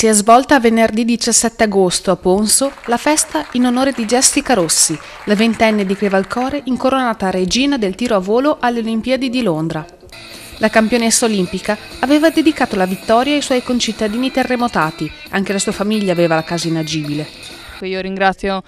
Si è svolta venerdì 17 agosto a Ponso la festa in onore di Jessica Rossi, la ventenne di Crevalcore incoronata regina del tiro a volo alle Olimpiadi di Londra. La campionessa olimpica aveva dedicato la vittoria ai suoi concittadini terremotati, anche la sua famiglia aveva la casa inagibile. Io ringrazio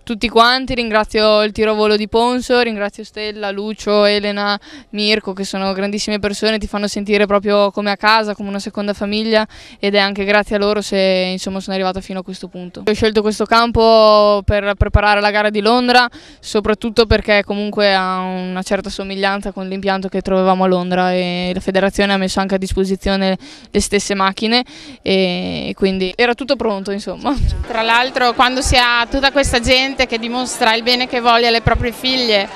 tutti quanti, ringrazio il tiro a volo di Ponso, ringrazio Stella, Lucio, Elena, Mirko, che sono grandissime persone, ti fanno sentire proprio come a casa, come una seconda famiglia, ed è anche grazie a loro se insomma sono arrivata fino a questo punto. Ho scelto questo campo per preparare la gara di Londra, soprattutto perché comunque ha una certa somiglianza con l'impianto che trovavamo a Londra e la federazione ha messo anche a disposizione le stesse macchine e quindi era tutto pronto, insomma. Tra l'altro quando si ha tutta questa gente che dimostra il bene che voglia alle proprie figlie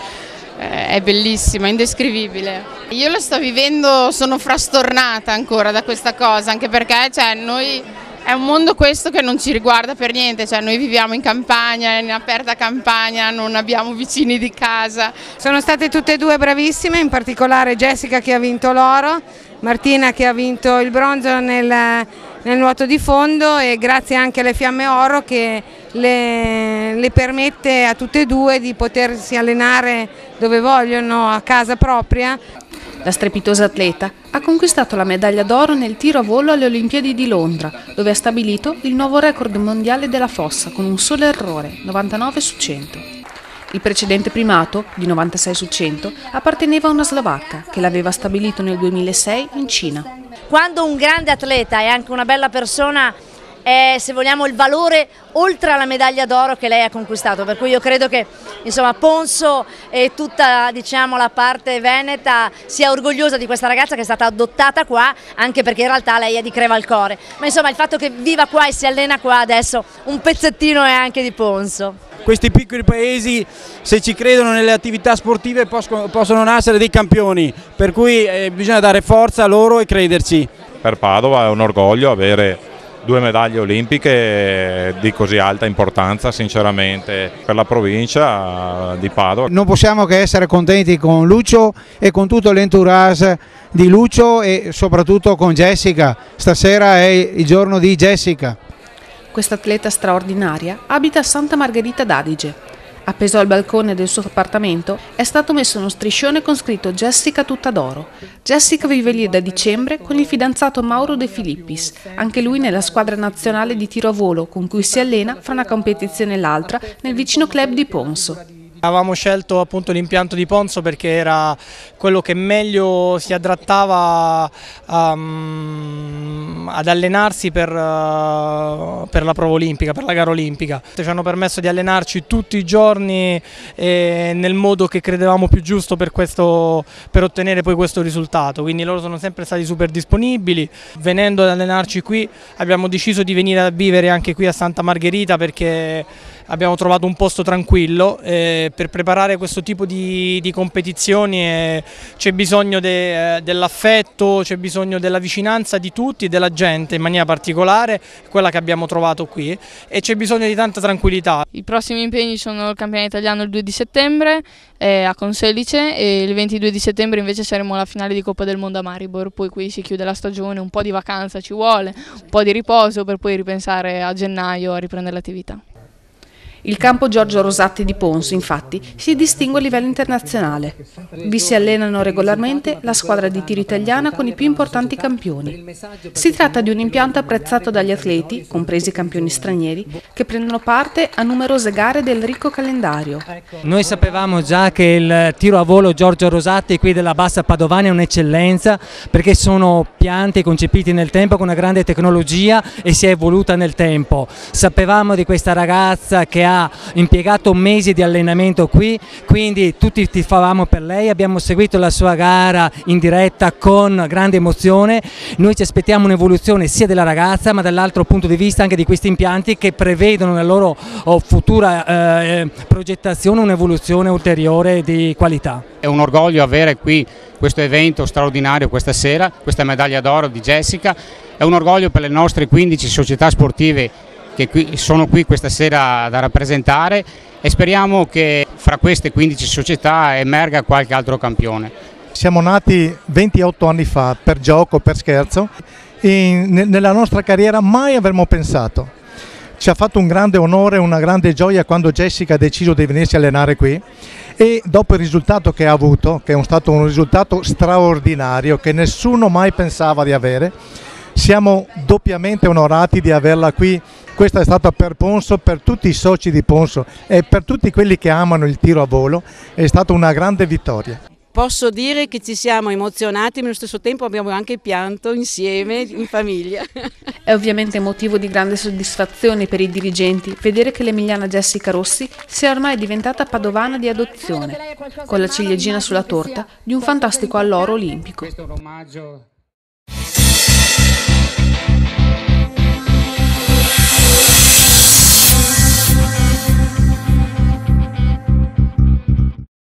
è bellissimo, è indescrivibile. Io lo sto vivendo, sono frastornata ancora da questa cosa, anche perché noi è un mondo questo che non ci riguarda per niente, noi viviamo in campagna, in aperta campagna, non abbiamo vicini di casa. Sono state tutte e due bravissime, in particolare Jessica che ha vinto l'oro, Martina che ha vinto il bronzo nel nuoto di fondo, e grazie anche alle Fiamme Oro che le permette a tutte e due di potersi allenare dove vogliono, a casa propria. La strepitosa atleta ha conquistato la medaglia d'oro nel tiro a volo alle Olimpiadi di Londra, dove ha stabilito il nuovo record mondiale della fossa con un solo errore, 99 su 100. Il precedente primato, di 96 su 100, apparteneva a una slovacca che l'aveva stabilito nel 2006 in Cina. Quando un grande atleta è anche una bella persona, è, se vogliamo, il valore oltre alla medaglia d'oro che lei ha conquistato, per cui io credo che insomma Ponso e tutta la parte veneta sia orgogliosa di questa ragazza che è stata adottata qua, anche perché in realtà lei è di Crevalcore, ma insomma il fatto che viva qua e si allena qua adesso un pezzettino è anche di Ponso. Questi piccoli paesi, se ci credono nelle attività sportive, possono nascere dei campioni, per cui bisogna dare forza a loro e crederci. Per Padova è un orgoglio avere 2 medaglie olimpiche di così alta importanza, sinceramente, per la provincia di Padova. Non possiamo che essere contenti con Lucio e con tutto l'entourage di Lucio e soprattutto con Jessica. Stasera è il giorno di Jessica. Questa atleta straordinaria abita a Santa Margherita d'Adige. Appeso al balcone del suo appartamento è stato messo uno striscione con scritto Jessica tutta d'oro. Jessica vive lì da dicembre con il fidanzato Mauro De Filippis, anche lui nella squadra nazionale di tiro a volo con cui si allena fra una competizione e l'altra nel vicino club di Ponso. Avevamo scelto appunto l'impianto di Ponso perché era quello che meglio si adattava ad allenarsi per la prova olimpica, per la gara olimpica. Ci hanno permesso di allenarci tutti i giorni nel modo che credevamo più giusto per ottenere poi questo risultato, quindi loro sono sempre stati super disponibili. Venendo ad allenarci qui abbiamo deciso di venire a vivere anche qui a Santa Margherita perché abbiamo trovato un posto tranquillo per preparare questo tipo di competizioni. C'è bisogno dell'affetto, c'è bisogno della vicinanza di tutti, della gente in maniera particolare, quella che abbiamo trovato qui, e c'è bisogno di tanta tranquillità. I prossimi impegni sono il campionato italiano il 2 di settembre a Conselice e il 22 di settembre invece saremo alla finale di Coppa del Mondo a Maribor, poi qui si chiude la stagione, un po' di vacanza ci vuole, un po' di riposo per poi ripensare a gennaio a riprendere l'attività. Il campo Giorgio Rosatti di Ponso, infatti, si distingue a livello internazionale. Vi si allenano regolarmente la squadra di tiro italiana con i più importanti campioni. Si tratta di un impianto apprezzato dagli atleti, compresi i campioni stranieri, che prendono parte a numerose gare del ricco calendario. Noi sapevamo già che il tiro a volo Giorgio Rosatti qui della Bassa Padovana è un'eccellenza perché sono piante concepiti nel tempo con una grande tecnologia e si è evoluta nel tempo. Sapevamo di questa ragazza che ha impiegato mesi di allenamento qui, quindi tutti tifavamo per lei, abbiamo seguito la sua gara in diretta con grande emozione. Noi ci aspettiamo un'evoluzione sia della ragazza ma dall'altro punto di vista anche di questi impianti che prevedono nella loro futura progettazione un'evoluzione ulteriore di qualità. È un orgoglio avere qui questo evento straordinario questa sera, questa medaglia d'oro di Jessica, è un orgoglio per le nostre 15 società sportive che sono qui questa sera da rappresentare e speriamo che fra queste 15 società emerga qualche altro campione. Siamo nati 28 anni fa per gioco, per scherzo, nella nostra carriera mai avremmo pensato. Ci ha fatto un grande onore, una grande gioia quando Jessica ha deciso di venirsi a allenare qui, e dopo il risultato che ha avuto, che è stato un risultato straordinario che nessuno mai pensava di avere, siamo doppiamente onorati di averla qui. Questa è stata per Ponso, per tutti i soci di Ponso e per tutti quelli che amano il tiro a volo, è stata una grande vittoria. Posso dire che ci siamo emozionati, ma allo stesso tempo abbiamo anche pianto insieme, in famiglia. È ovviamente motivo di grande soddisfazione per i dirigenti vedere che l'emiliana Jessica Rossi sia ormai diventata padovana di adozione, con la ciliegina sulla torta di un fantastico alloro olimpico.